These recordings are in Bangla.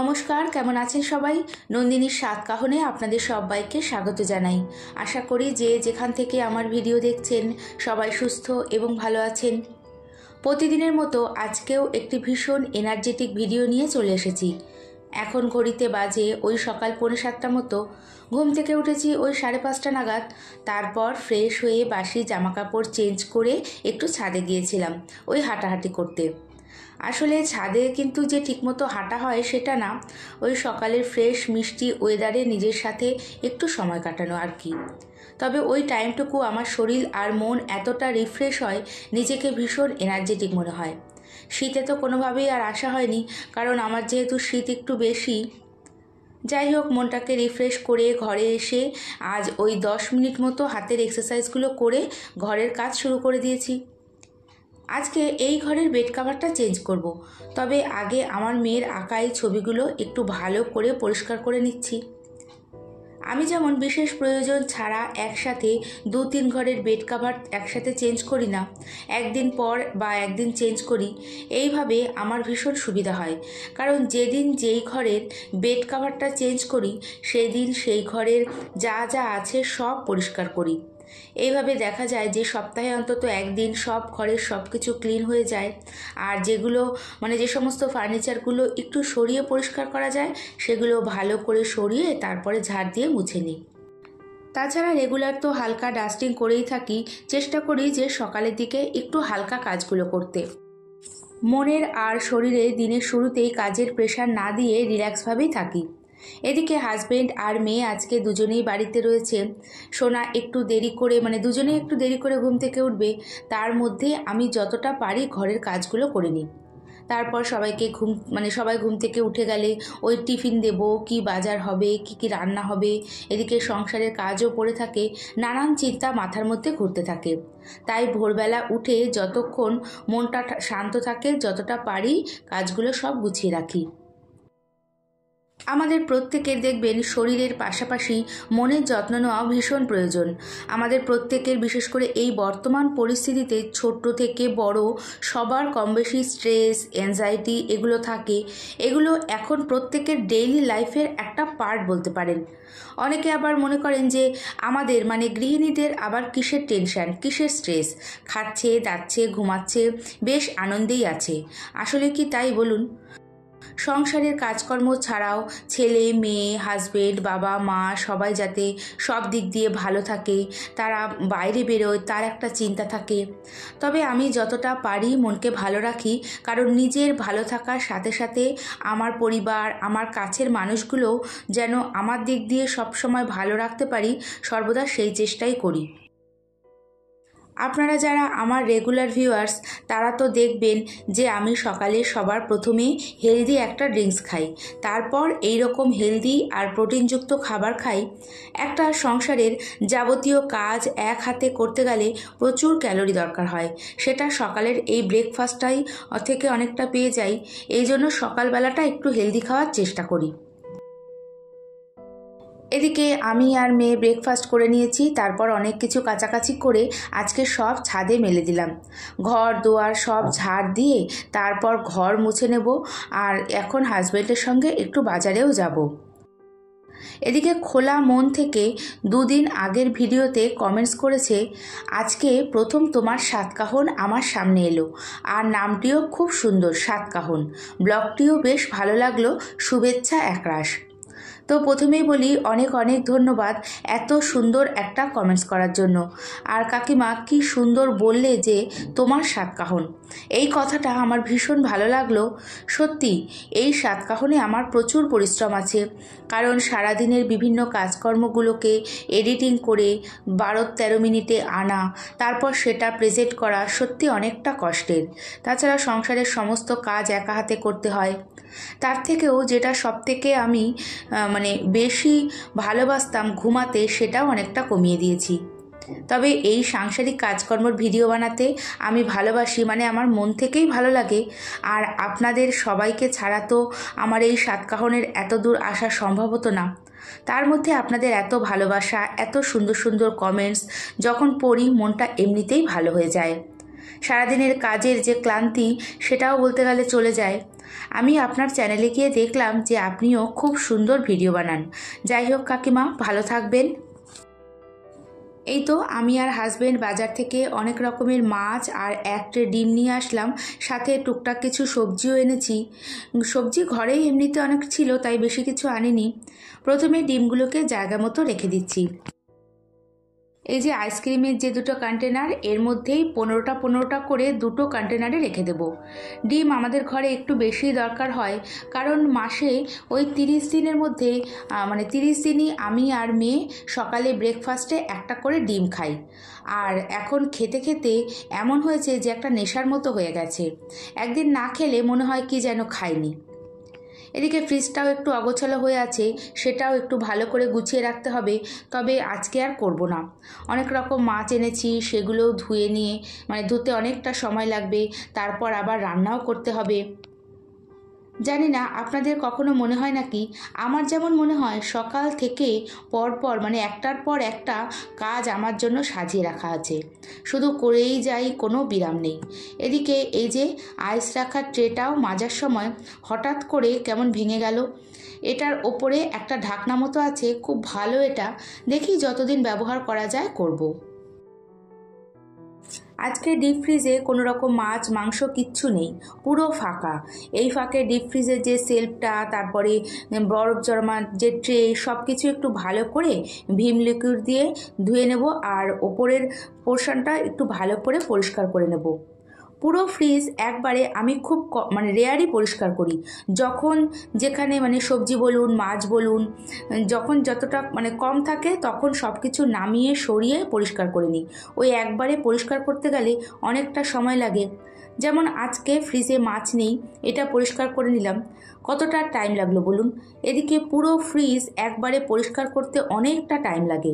নমস্কার, কেমন আছেন সবাই? নন্দিনীর স্বাদ কাহনে আপনাদের সবাইকে স্বাগত জানাই। আশা করি যে যেখান থেকে আমার ভিডিও দেখছেন সবাই সুস্থ এবং ভালো আছেন। প্রতিদিনের মতো আজকেও একটি ভীষণ এনার্জেটিক ভিডিও নিয়ে চলে এসেছি। এখন ঘড়িতে বাজে ওই সকাল 6:45 মতো। ঘুম থেকে উঠেছি ওই 5:30 নাগাদ। তারপর ফ্রেশ হয়ে বাসি জামাকাপড় চেঞ্জ করে একটু ছাদে গিয়েছিলাম ওই হাঁটাহাঁটি করতে। আসলে ছাদে কিন্তু যে ঠিকমতো হাঁটা হয় সেটা না, ওই সকালের ফ্রেশ মিষ্টি ওয়েদারে নিজের সাথে একটু সময় কাটানো আর কি। তবে ওই টাইমটুকু আমার শরীর আর মন এতটা রিফ্রেশ হয়, নিজেকে ভীষণ এনার্জেটিক মনে হয়। শীতে তো কোনোভাবেই আর আসা হয়নি, কারণ আমার যেহেতু শীত একটু বেশি। যাই হোক, মনটাকে রিফ্রেশ করে ঘরে এসে আজ ওই 10 মিনিট মতো হাতের এক্সারসাইজগুলো করে ঘরের কাজ শুরু করে দিয়েছি। আজকে এই ঘরের বেড কাভারটা চেঞ্জ করব, তবে আগে আমার মেয়ের আঁকা এই ছবিগুলো একটু ভালো করে পরিষ্কার করে নিচ্ছি। আমি যেমন বিশেষ প্রয়োজন ছাড়া একসাথে 2-3 ঘরের বেড কাভার একসাথে চেঞ্জ করি না, একদিন পর বা একদিন চেঞ্জ করি। এইভাবে আমার ভীষণ সুবিধা হয়, কারণ যেদিন যেই ঘরের বেড কাভারটা চেঞ্জ করি সেই দিন সেই ঘরের যা যা আছে সব পরিষ্কার করি। এইভাবে দেখা যায় যে সপ্তাহে অন্তত একদিন সব ঘরের সব কিছু ক্লিন হয়ে যায়। আর যেগুলো যে সমস্ত ফার্নিচারগুলো একটু সরিয়ে পরিষ্কার করা যায় সেগুলো ভালো করে সরিয়ে তারপরে ঝাড় দিয়ে মুছে নিই। তাছাড়া রেগুলার তো হালকা ডাস্টিং করেই থাকি, চেষ্টা করি যে সকালের দিকে একটু হালকা কাজগুলো করতে। মনের আর শরীরে দিনের শুরুতেই কাজের প্রেশার না দিয়ে রিল্যাক্সভাবেই থাকি। এদিকে হাজবেন্ড আর মেয়ে আজকে দুজনেই বাড়িতে রয়েছে। সোনা একটু দেরি করে দুজনেই একটু দেরি করে ঘুম থেকে উঠবে, তার মধ্যে আমি যতটা পারি ঘরের কাজগুলো করে নিই। তারপর সবাইকে সবাই ঘুম থেকে উঠে গেলে ওই টিফিন দেব, কি বাজার হবে, কি রান্না হবে, এদিকে সংসারের কাজও পড়ে থাকে, নানান চিন্তা মাথার মধ্যে ঘুরতে থাকে। তাই ভোরবেলা উঠে যতক্ষণ মনটা শান্ত থাকে যতটা পারি কাজগুলো সব গুছিয়ে রাখি। আমাদের প্রত্যেকের দেখবেন শরীরের পাশাপাশি মনের যত্ন নেওয়া ভীষণ প্রয়োজন। আমাদের প্রত্যেকের, বিশেষ করে এই বর্তমান পরিস্থিতিতে ছোট থেকে বড় সবার কম বেশি স্ট্রেস, অ্যাংজাইটি এগুলো থাকে। এগুলো এখন প্রত্যেকের ডেইলি লাইফের একটা পার্ট বলতে পারেন। অনেকে আবার মনে করেন যে আমাদের গৃহিণীদের আবার কিসের টেনশন, কিসের স্ট্রেস, খাচ্ছে দাচ্ছে ঘুমাচ্ছে বেশ আনন্দেই আছে। আসলে কি তাই বলুন? সংসারের কাজকর্ম ছাড়াও ছেলে মেয়ে, হাজবেন্ড, বাবা মা সবাই যাতে সব দিক দিয়ে ভালো থাকে, তারা বাইরে বেরোয় তার একটা চিন্তা থাকে। তবে আমি যতটা পারি মনকে ভালো রাখি, কারণ নিজের ভালো থাকার সাথে সাথে আমার পরিবার, আমার কাছের মানুষগুলো যেন আমার দিক দিয়ে সবসময় ভালো রাখতে পারি, সর্বদা সেই চেষ্টাই করি। আপনারা যারা আমার রেগুলার ভিউয়ার্স তারা তো দেখবেন যে আমি সকালে সবার প্রথমে হেলদি একটা ড্রিঙ্কস খাই, তারপর এই রকম হেলদি আর প্রোটিনযুক্ত খাবার খাই। একটা সংসারের যাবতীয় কাজ এক হাতে করতে গেলে প্রচুর ক্যালোরি দরকার হয়, সেটা সকালের এই ব্রেকফাস্টটাই থেকে অনেকটা পেয়ে যাই। এই জন্য সকালবেলাটা একটু হেলদি খাওয়ার চেষ্টা করি। এদিকে আমি আর মেয়ে ব্রেকফাস্ট করে নিয়েছি, তারপর অনেক কিছু কাচাকাচি করে আজকে সব ছাদে মেলে দিলাম। ঘর দুয়ার সব ঝাড় দিয়ে তারপর ঘর মুছে নেব, আর এখন হাজবেন্ডের সঙ্গে একটু বাজারেও যাব। এদিকে খোলা মন থেকে 2 দিন আগের ভিডিওতে কমেন্টস করেছে, আজকে প্রথম তোমার সাতকাহন আমার সামনে এলো, আর নামটিও খুব সুন্দর, সাতকাহন। ব্লগটিও বেশ ভালো লাগলো, শুভেচ্ছা একরাশ। তো প্রথমেই বলি অনেক অনেক ধন্যবাদ এত সুন্দর একটা কমেন্টস করার জন্য। আর কাকিমা কি সুন্দর বললে যে তোমার সাতকাহন, এই কথাটা আমার ভীষণ ভালো লাগলো। সত্যি এই সাতকাহনে আমার প্রচুর পরিশ্রম আছে, কারণ সারাদিনের বিভিন্ন কাজকর্মগুলোকে এডিটিং করে 12-13 মিনিটে আনা, তারপর সেটা প্রেজেন্ট করা সত্যি অনেকটা কষ্টের। তাছাড়া সংসারের সমস্ত কাজ একা হাতে করতে হয়। তার থেকেও যেটা সবথেকে আমি বেশি ভালোবাসতাম ঘুমাতে, সেটাও অনেকটা কমিয়ে দিয়েছি। তবে এই সাংসারিক কাজকর্মের ভিডিও বানাতে আমি ভালোবাসি, আমার মন থেকেই ভালো লাগে। আর আপনাদের সবাইকে ছাড়া তো আমার এই সাতকাহনের এত দূর আসা সম্ভব হতো না। তার মধ্যে আপনাদের এত ভালোবাসা, এত সুন্দর সুন্দর কমেন্টস যখন পড়ি মনটা এমনিতেই ভালো হয়ে যায়। সারাদিনের কাজের যে ক্লান্তি সেটাও বলতে গেলে চলে যায়। আমি আপনার চ্যানেলে গিয়ে দেখলাম যে আপনিও খুব সুন্দর ভিডিও বানান। যাই হোক কাকিমা, ভালো থাকবেন। এই তো আমি আর হাজবেন্ড বাজার থেকে অনেক রকমের মাছ আর এক ট্রে ডিম নিয়ে আসলাম, সাথে টুকটাক কিছু সবজিও এনেছি। সবজি ঘরেই এমনিতে অনেক ছিল, তাই বেশি কিছু আনিনি। প্রথমে ডিমগুলোকে জায়গা মতো রেখে দিচ্ছি। এই যে আইসক্রিমের যে দুটো কন্টেনার, এর মধ্যেই 15টা করে দুটো কন্টেনারে রেখে দেব। ডিম আমাদের ঘরে একটু বেশি দরকার হয়, কারণ মাসে ওই 30 দিনের মধ্যে 30 দিনই আমি আর মেয়ে সকালে ব্রেকফাস্টে একটা করে ডিম খাই। আর এখন খেতে খেতে এমন হয়েছে যে একটা নেশার মতো হয়ে গেছে। একদিন না খেলে মনে হয় কি যেন খাইনি। এদিকে ফ্রিজটাও একটু অগোছালো হয়ে আছে, সেটাও একটু ভালো করে গুছিয়ে রাখতে হবে। তবে আজকে আর করব না। অনেক রকম মাছ এনেছি, সেগুলোও ধুয়ে নিয়ে ধুতে অনেকটা সময় লাগবে, তারপর আবার রান্নাও করতে হবে। জানি না আপনাদের কখনো মনে হয় নাকি, আমার যেমন মনে হয় সকাল থেকে পরপর একটার পর একটা কাজ আমার জন্য সাজিয়ে রাখা আছে, শুধু করেই যাই, কোনো বিরাম নেই। এদিকে এই যে আইস রাখার ট্রেটাও মাজার সময় হঠাৎ করে কেমন ভেঙে গেল। এটার ওপরে একটা ঢাকনা মতো আছে, খুব ভালো। এটা দেখি যতদিন ব্যবহার করা যায় করব। আজকে ডিপ ফ্রিজে কোনো রকম মাছ মাংস কিচ্ছু নেই, পুরো ফাঁকা। এই ফাঁকে ডিপ ফ্রিজের যে সেলফটা, তারপরে বরফ জমার যে ট্রে, সব কিছু একটু ভালো করে ভিম লিকুইড দিয়ে ধুয়ে নেব, আর ওপরের পোর্শনটা একটু ভালো করে পরিষ্কার করে নেব। পুরো ফ্রিজ একবারে আমি খুব রেয়ারই পরিষ্কার করি। যখন যেখানে সবজি বলুন, মাছ বলুন, যখন যতটা কম থাকে তখন সব কিছু নামিয়ে সরিয়ে পরিষ্কার করে নিই। ওই একবারে পরিষ্কার করতে গেলে অনেকটা সময় লাগে। যেমন আজকে ফ্রিজে মাছ নেই, এটা পরিষ্কার করে নিলাম, কতটা টাইম লাগলো বলুন। এদিকে পুরো ফ্রিজ একবারে পরিষ্কার করতে অনেকটা টাইম লাগে।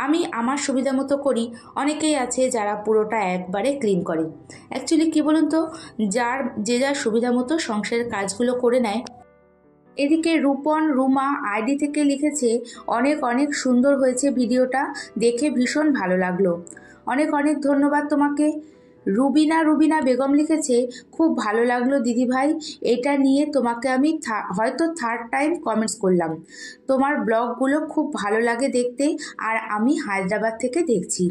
আমি আমার সুবিধা মতো করি, অনেকেই আছে যারা পুরোটা একবারে ক্লিন করে। অ্যাকচুয়ালি কী বলুন তো, যার সুবিধা মতো সংসারের কাজগুলো করে নেয়। এদিকে রূপন রুমা আইডি থেকে লিখেছে, অনেক অনেক সুন্দর হয়েছে ভিডিওটা, দেখে ভীষণ ভালো লাগলো। অনেক অনেক ধন্যবাদ তোমাকে। রুবিনা বেগম লিখেছে, খুব ভালো লাগলো দিদিভাই, এটা নিয়ে তোমাকে আমি হয়তো 3rd টাইম কমেন্টস করলাম। তোমার ব্লগগুলো খুব ভালো লাগে দেখতে, আর আমি হায়দ্রাবাদ থেকে দেখছি।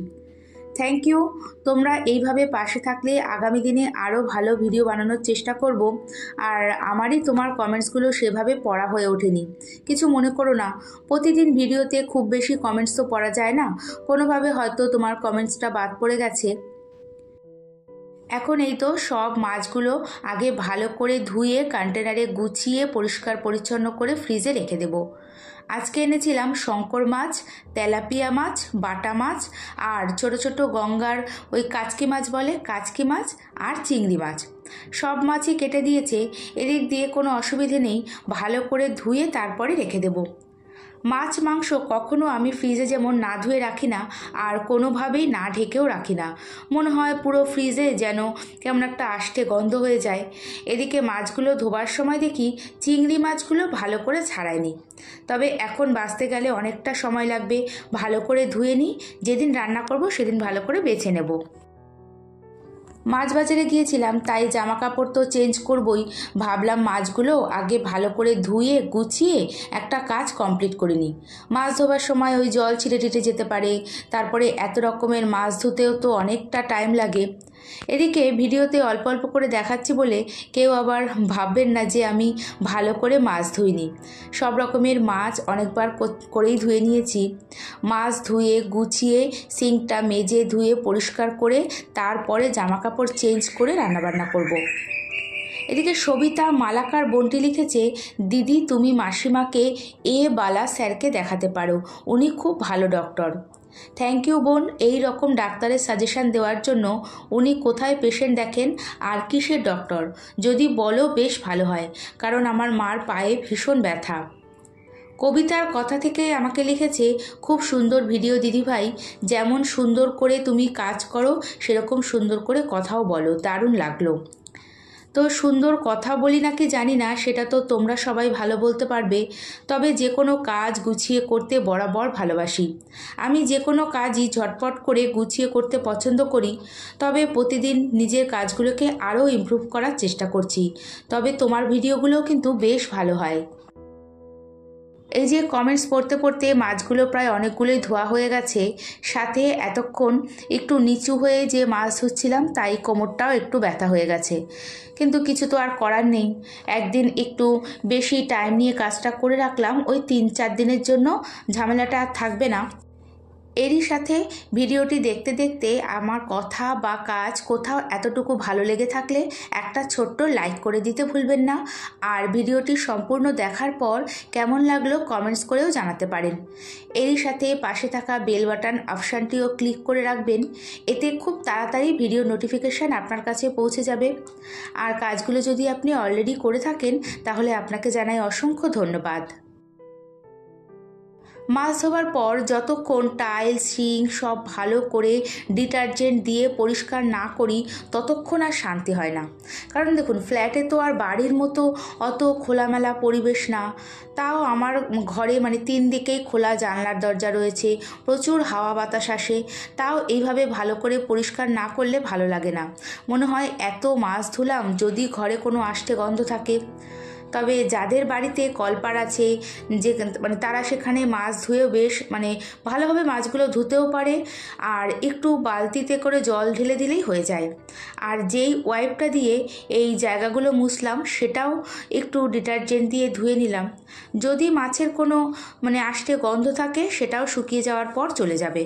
Thank you. তোমরা এইভাবে পাশে থাকলে আগামী দিনে আরও ভালো ভিডিও বানানোর চেষ্টা করব। আর আমারই তোমার কমেন্টসগুলো সেভাবে পড়া হয়ে ওঠেনি, কিছু মনে করো না। প্রতিদিন ভিডিওতে খুব বেশি কমেন্টস তো পড়া যায় না, কোনোভাবে হয়তো তোমার কমেন্টসটা বাদ পড়ে গেছে। এখন এই তো সব মাছগুলো আগে ভালো করে ধুয়ে কন্টেনারে গুছিয়ে পরিষ্কার পরিচ্ছন্ন করে ফ্রিজে রেখে দেব। আজকে এনেছিলাম শঙ্কর মাছ, তেলাপিয়া মাছ, বাটা মাছ, আর ছোট ছোট গঙ্গার ওই কাচকি মাছ বলে, কাচকি মাছ, আর চিংড়ি মাছ। সব মাছই কেটে দিয়েছে, এদিক দিয়ে কোনো অসুবিধে নেই। ভালো করে ধুয়ে তারপরে রেখে দেব। মাছ মাংস কখনো আমি ফ্রিজে যেমন না ধুয়ে রাখি না, আর কোনোভাবেই না ঢেকেও রাখি না। মনে হয় পুরো ফ্রিজে যেন কেমন একটা আষ্টে গন্ধ হয়ে যায়। এদিকে মাছগুলো ধোবার সময় দেখি চিংড়ি মাছগুলো ভালো করে ছাড়ায়নি। তবে এখন বাছতে গেলে অনেকটা সময় লাগবে, ভালো করে ধুয়ে নিই, যেদিন রান্না করব সেদিন ভালো করে বেছে নেব। মাছ বাজারে গিয়েছিলাম, তাই জামা কাপড় তো চেঞ্জ করবই। ভাবলাম মাছগুলো আগে ভালো করে ধুয়ে গুছিয়ে একটা কাজ কমপ্লিট করে নিই। মাছ ধোবার সময় ওই জল ছিটে টিটে যেতে পারে, তারপরে এত রকমের মাছ ধুতেও তো অনেকটা টাইম লাগে। এদিকে ভিডিওতে অল্প অল্প করে দেখাচ্ছি বলে কেউ আবার ভাববেন না যে আমি ভালো করে মাছ ধুইনি। সব রকমের মাছ অনেকবার করেই ধুয়ে নিয়েছি। মাছ ধুয়ে গুছিয়ে সিঙ্কটা মেজে ধুয়ে পরিষ্কার করে তারপরে জামাকাপড় চেঞ্জ করে রান্নাবান্না করব। এদিকে সবিতা মালাকার বোনটি লিখেছে, দিদি তুমি মাসিমাকে বালা স্যারকে দেখাতে পারো, উনি খুব ভালো ডক্টর। থ্যাংক ইউ বোন, এই রকম ডাক্তারের সাজেশান দেওয়ার জন্য। উনি কোথায় পেশেন্ট দেখেন আর কিসের ডক্টর যদি বলো বেশ ভালো হয়, কারণ আমার মার পায়ে ভীষণ ব্যথা। কবিতার কথা থেকে আমাকে লিখেছে, খুব সুন্দর ভিডিও দিদিভাই, যেমন সুন্দর করে তুমি কাজ করো সেরকম সুন্দর করে কথাও বলো, দারুণ লাগলো। তো সুন্দর কথা বলি নাকি জানি না, সেটা তো তোমরা সবাই ভালো বলতে পারবে। তবে যে কোনো কাজ গুছিয়ে করতে বরাবর ভালোবাসি। আমি যে কোনো কাজই ঝটপট করে গুছিয়ে করতে পছন্দ করি। তবে প্রতিদিন নিজের কাজগুলোকে আরও ইমপ্রুভ করার চেষ্টা করছি। তবে তোমার ভিডিওগুলোও কিন্তু বেশ ভালো হয়। এই যে কমেন্টস পড়তে পড়তে মাছগুলো প্রায় অনেকগুলোই ধোয়া হয়ে গেছে, সাথে এতক্ষণ একটু নিচু হয়ে যে মাছ ধুচ্ছিলাম তাই কোমরটাও একটু ব্যথা হয়ে গেছে। কিন্তু কিছু তো আর করার নেই, একদিন একটু বেশি টাইম নিয়ে কাজটা করে রাখলাম, ওই 3-4 দিনের জন্য ঝামেলাটা আর থাকবে না। এরই সাথে ভিডিওটি দেখতে দেখতে আমার কথা বা কাজ কোথাও এতটুকু ভালো লেগে থাকলে একটা ছোট্ট লাইক করে দিতে ভুলবেন না। আর ভিডিওটি সম্পূর্ণ দেখার পর কেমন লাগলো কমেন্টস করেও জানাতে পারেন। এরই সাথে পাশে থাকা বেল বাটন অপশানটিও ক্লিক করে রাখবেন, এতে খুব তাড়াতাড়ি ভিডিও নোটিফিকেশান আপনার কাছে পৌঁছে যাবে। আর কাজগুলো যদি আপনি অলরেডি করে থাকেন তাহলে আপনাকে জানাই অসংখ্য ধন্যবাদ। মাছ ধোবার পর যতক্ষণ টাইলস সিঙ্ক সব ভালো করে ডিটারজেন্ট দিয়ে পরিষ্কার না করি ততক্ষণ আর শান্তি হয় না। কারণ দেখুন, ফ্ল্যাটে তো আর বাড়ির মতো অত খোলামেলা পরিবেশ না। তাও আমার ঘরে 3 দিকেই খোলা জানলার দরজা রয়েছে, প্রচুর হাওয়া বাতাস আসে। তাও এইভাবে ভালো করে পরিষ্কার না করলে ভালো লাগে না। মনে হয় এত মাছ ধুলাম, যদি ঘরে কোনো আষ্টে গন্ধ থাকে। তবে যাদের বাড়িতে কলপাড় আছে, যে তারা সেখানে মাছ ধুয়েও বেশ ভালোভাবে মাছগুলো ধুতেও পারে, আর একটু বালতিতে করে জল ঢেলে দিলেই হয়ে যায়। আর যেই ওয়াইপটা দিয়ে এই জায়গাগুলো মুছলাম সেটাও একটু ডিটারজেন্ট দিয়ে ধুয়ে নিলাম। যদি মাছের কোনো আষ্টে গন্ধ থাকে সেটাও শুকিয়ে যাওয়ার পর চলে যাবে।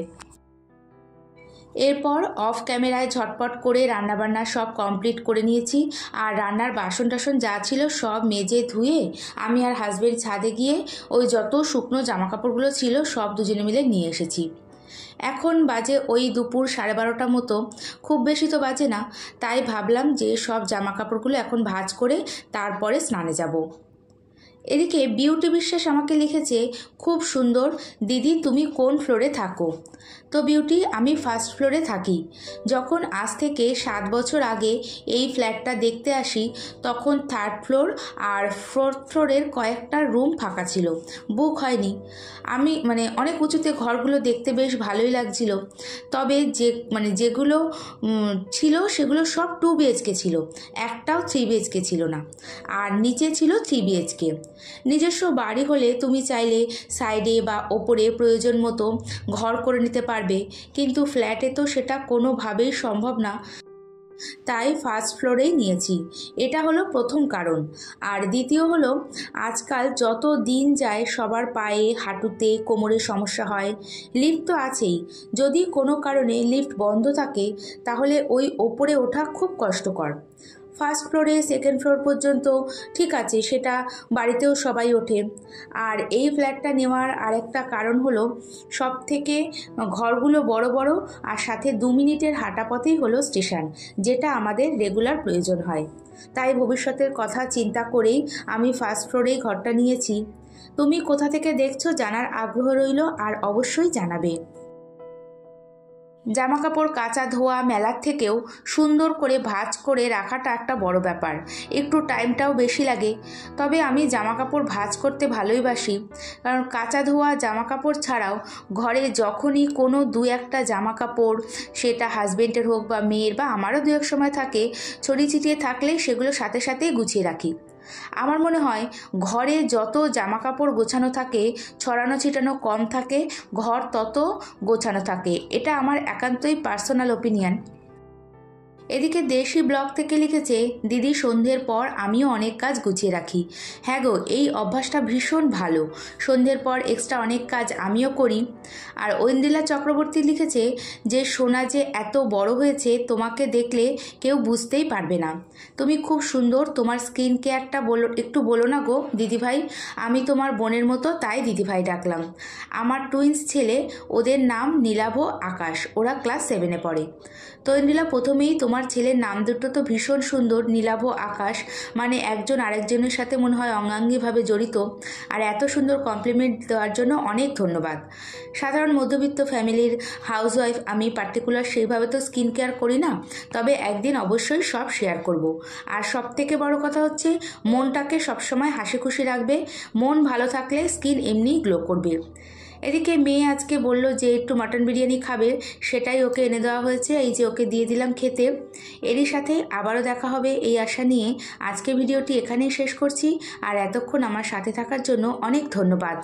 এরপর অফ ক্যামেরায় ঝটপট করে রান্নাবান্না সব কমপ্লিট করে নিয়েছি। আর রান্নার বাসন টাসন যা ছিল সব মেজে ধুয়ে আমি আর হাজবেন্ড ছাদে গিয়ে ওই যত শুকনো জামাকাপড়গুলো ছিল সব দুজনে মিলে নিয়ে এসেছি। এখন বাজে ওই দুপুর 12:30 মতো, খুব বেশি তো বাজে না। তাই ভাবলাম যে সব জামাকাপড়গুলো এখন ভাঁজ করে তারপরে স্নানে যাব। এদিকে বিউটি বিশ্বাস আমাকে লিখেছে, খুব সুন্দর দিদি, তুমি কোন ফ্লোরে থাকো? তো বিউটি, আমি ফার্স্ট ফ্লোরে থাকি। যখন আজ থেকে 7 বছর আগে এই ফ্ল্যাটটা দেখতে আসি তখন 3rd ফ্লোর আর 4th ফ্লোরের কয়েকটা রুম ফাঁকা ছিল, বুক হয়নি। আমি অনেক উঁচুতে ঘরগুলো দেখতে বেশ ভালোই লাগছিল। তবে যেগুলো ছিল সেগুলো সব 2 BHK ছিল, একটাও 3 BHK ছিল না। আর নিচে ছিল 3 BHK। নিজস্ব বাড়ি হলে তুমি চাইলে সাইডে বা ওপরে প্রয়োজন মতো ঘর করে নিতে পারবে, কিন্তু ফ্ল্যাটে তো সেটা কোনোভাবেই সম্ভব না। তাই ফার্স্ট ফ্লোরেই নিয়েছি। এটা হলো প্রথম কারণ। আর দ্বিতীয় হলো, আজকাল যত দিন যায় সবার পায়ে হাঁটুতে কোমরে সমস্যা হয়। লিফট তো আছেই, যদি কোনো কারণে লিফট বন্ধ থাকে তাহলে ওই ওপরে ওঠা খুব কষ্টকর। ফার্স্ট ফ্লোরে 2nd ফ্লোর পর্যন্ত ঠিক আছে, সেটা বাড়িতেও সবাই ওঠে। আর এই ফ্ল্যাটটা নেওয়ার আরেকটা কারণ হলো, সব থেকে ঘরগুলো বড় বড়, আর সাথে 2 মিনিটের হাঁটা পথেই হলো স্টেশন, যেটা আমাদের রেগুলার প্রয়োজন হয়। তাই ভবিষ্যতের কথা চিন্তা করেই আমি ফার্স্ট ফ্লোরেই ঘরটা নিয়েছি। তুমি কোথা থেকে দেখছো জানার আগ্রহ রইল, আর অবশ্যই জানাবে। জামাকাপড় কাচা ধোয়া মেলার থেকেও সুন্দর করে ভাঁজ করে রাখাটা একটা বড় ব্যাপার, একটু টাইমটাও বেশি লাগে। তবে আমি জামাকাপড় ভাঁজ করতে ভালোইবাসি, কারণ কাচা ধোয়া জামাকাপড় ছাড়াও ঘরে যখনই কোনো 2-1টা জামাকাপড়, সেটা হাজবেন্ডের হোক বা মেয়ের বা আমারও 2-1 সময় থাকে, ছড়িয়ে ছিটিয়ে থাকলে সেগুলো সাথে সাথেই গুছিয়ে রাখি। আমার মনে হয় ঘরে যত জামাকাপড় গোছানো থাকে, ছড়ানো ছিটানো কম থাকে, ঘর তত গোছানো থাকে। এটা আমার একান্তই পার্সোনাল ওপিনিয়ন। এদিকে দেশি ব্লগ থেকে লিখেছে, দিদি সন্ধ্যের পর আমিও অনেক কাজ গুছিয়ে রাখি। হ্যাঁ গো, এই অভ্যাসটা ভীষণ ভালো। সন্ধ্যের পর এক্সট্রা অনেক কাজ আমিও করি। আর ঐন্দ্রিলা চক্রবর্তী লিখেছে যে, সোনা যে এত বড় হয়েছে তোমাকে দেখলে কেউ বুঝতেই পারবে না। তুমি খুব সুন্দর, তোমার স্কিন কেয়ারটা একটু বলো না গো দিদিভাই। আমি তোমার বোনের মতো, তাই দিদিভাই ডাকলাম। আমার টুইন্স ছেলে, ওদের নাম নীলাভ, আকাশ, ওরা ক্লাস 7-এ পড়ে। তো ঐন্দ্রিলা, প্রথমেই তোমার তোমার ছেলের নাম দুটো তো ভীষণ সুন্দর, নীলাভ আকাশ, মানে একজন আরেকজনের সাথে মনে হয় অঙ্গাঙ্গিভাবে জড়িত। আর এত সুন্দর কমপ্লিমেন্ট দেওয়ার জন্য অনেক ধন্যবাদ। সাধারণ মধ্যবিত্ত ফ্যামিলির হাউসওয়াইফ আমি, পার্টিকুলার সেইভাবে তো স্কিন কেয়ার করি না, তবে একদিন অবশ্যই সব শেয়ার করব। আর সব থেকে বড় কথা হচ্ছে মনটাকে সবসময় হাসি খুশি রাখবে। মন ভালো থাকলে স্কিন এমনিই গ্লো করবে। এদিকে মেয়ে আজকে বলল যে একটু মাটন বিরিয়ানি খাবে, সেটাই ওকে এনে দেওয়া হয়েছে। এই যে ওকে দিয়ে দিলাম খেতে। এরই সাথে আবারও দেখা হবে এই আশা নিয়ে আজকে ভিডিওটি এখানেই শেষ করছি। আর এতক্ষণ আমার সাথে থাকার জন্য অনেক ধন্যবাদ।